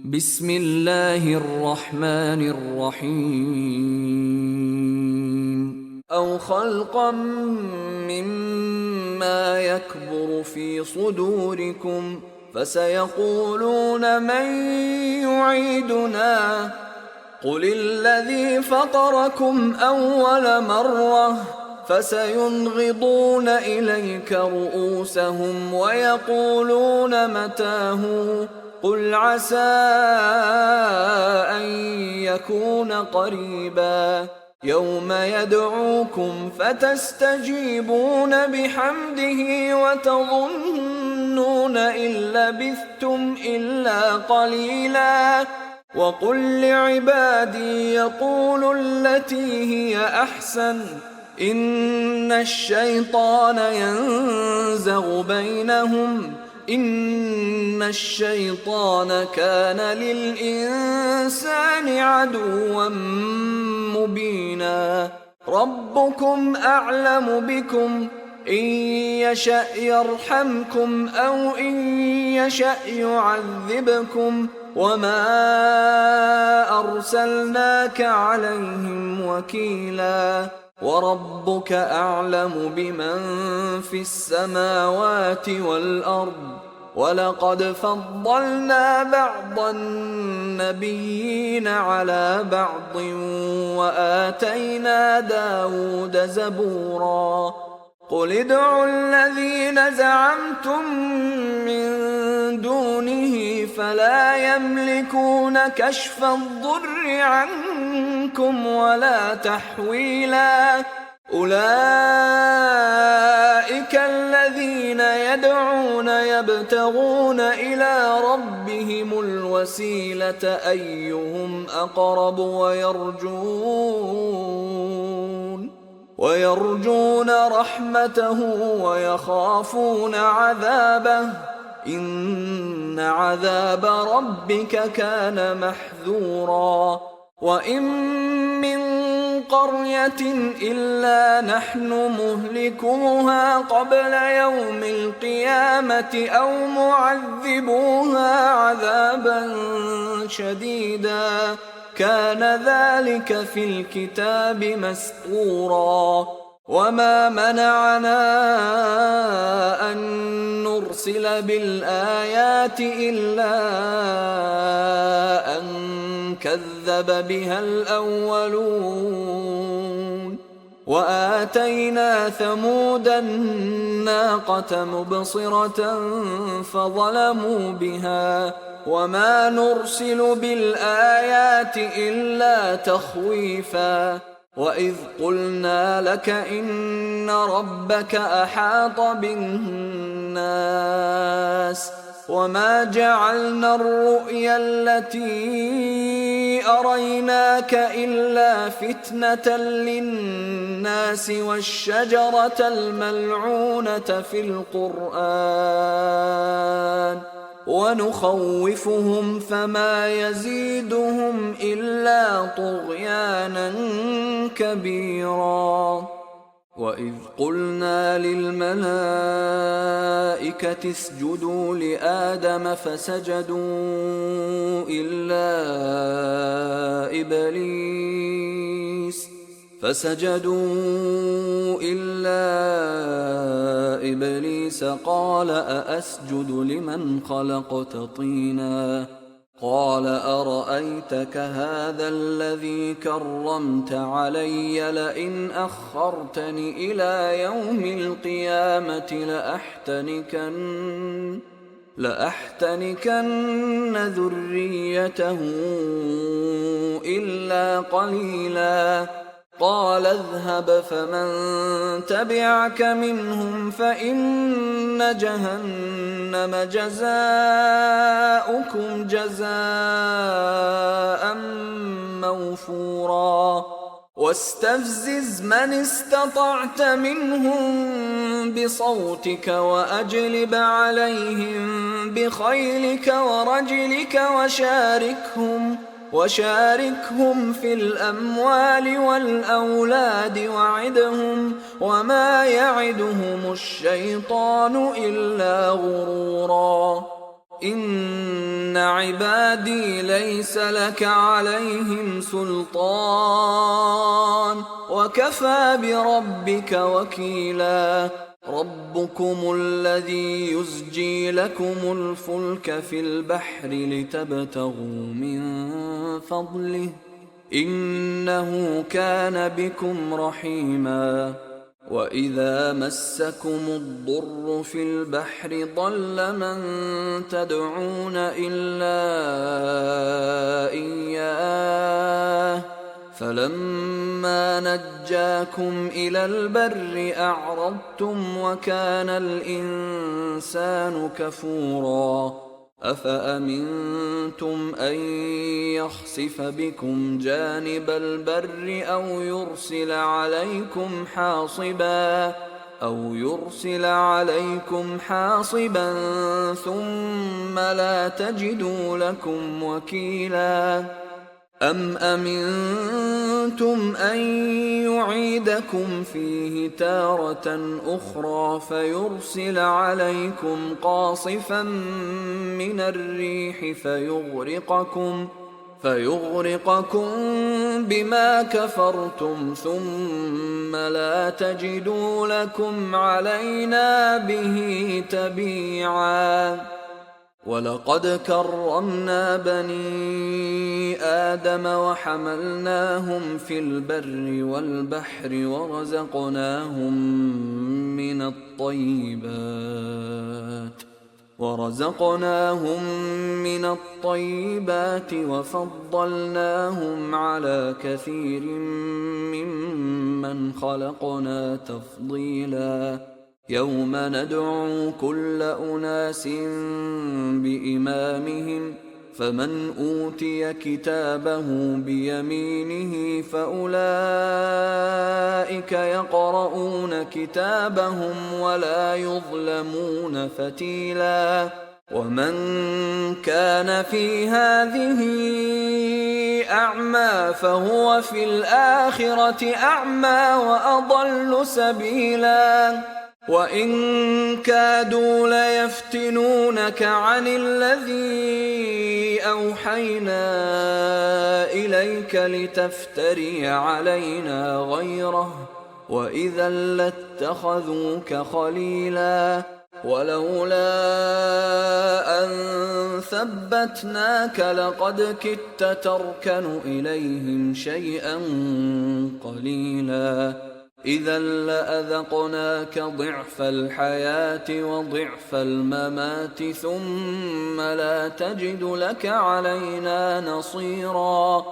بسم الله الرحمن الرحيم أو خلقا مما يكبر في صدوركم فسيقولون من يعيدنا قل الذي فطركم أول مرة فسينغضون إليك رؤوسهم ويقولون متى هو قل عسى أن يكون قريبا يوم يدعوكم فتستجيبون بحمده وتظنون إن لبثتم إلا قليلا وقل لعبادي يقولوا التي هي أحسن إن الشيطان ينزغ بينهم إن الشيطان كان للإنسان عدوا مبينا ربكم أعلم بكم إن يشأ يرحمكم أو إن يشأ يعذبكم وما أرسلناك عليهم وكيلا وربك أعلم بمن في السماوات والأرض ولقد فضلنا بعض النبيين على بعض وآتينا داود زبورا قل ادعوا الذين زعمتم من دونه فلا يملكون كشف الضر عنكم ولا تحويلا أولئك الذين يدعون يبتغون إلى ربهم الوسيلة أيهم أقرب ويرجون رحمته ويخافون عذابه إن عذاب ربك كان محذورا وإن من قرية إلا نحن مهلكوها قبل يوم القيامة أو معذبوها عذابا شديدا كان ذلك في الكتاب مسطورا وما منعنا أن نرسل بالآيات إلا أن كذب بها الأولون وآتينا ثمود الناقة مبصرة فظلموا بها وما نرسل بالآيات إلا تخويفا وإذ قلنا لك إن ربك أحاط بالناس وما جعلنا الرؤيا التي أريناك إلا فتنة للناس والشجرة الملعونة في القرآن ونخوفهم فما يزيدهم إلا طغيانا كبيرا وإذ قلنا للملائكة اسجدوا لآدم فسجدوا إلا إبليس قال أأسجد لمن خلقت طينا قال أرأيتك هذا الذي كرمت علي لئن أخرتني إلى يوم القيامة لأحتنكن ذريته إلا قليلا قال اذهب فمن تبعك منهم فإن جهنم جزاؤكم جزاء موفورا واستفزز من استطعت منهم بصوتك وأجلب عليهم بخيلك ورجلك وشاركهم في الأموال والأولاد وعدهم وما يعدهم الشيطان إلا غرورا إن عبادي ليس لك عليهم سلطان وكفى بربك وكيلا ربكم الذي يزجي لكم الفلك في البحر لتبتغوا من فضله إنه كان بكم رحيما وإذا مسكم الضر في البحر ضل من تدعون إلا إياه فلما نجاكم إلى البر أعرضتم وكان الإنسان كفورا أفأمنتم أن يخسف بكم جانب البر أو يرسل عليكم حاصبا ثم لا تجدوا لكم وكيلا أم أمنتم أن يعيدكم فيه تارة أخرى فيرسل عليكم قاصفا من الريح فيغرقكم بما كفرتم ثم لا تجدوا لكم علينا به تبيعا ولقد كرمنا بني آدم وحملناهم في البر والبحر ورزقناهم من الطيبات وفضلناهم على كثير ممن خلقنا تفضيلا يوم ندعو كل أناس بإمامهم فمن أوتي كتابه بيمينه فأولئك يقرؤون كتابهم ولا يظلمون فتيلا ومن كان في هذه أعمى فهو في الآخرة أعمى وأضل سبيلا وإن كادوا ليفتنونك عن الذي أوحينا إليك لتفتري علينا غيره وإذا لاتخذوك خليلا ولولا أن ثبتناك لقد كدت تركن إليهم شيئا قليلا إذا لأذقناك ضعف الحياة وضعف الممات ثم لا تجد لك علينا نصيرا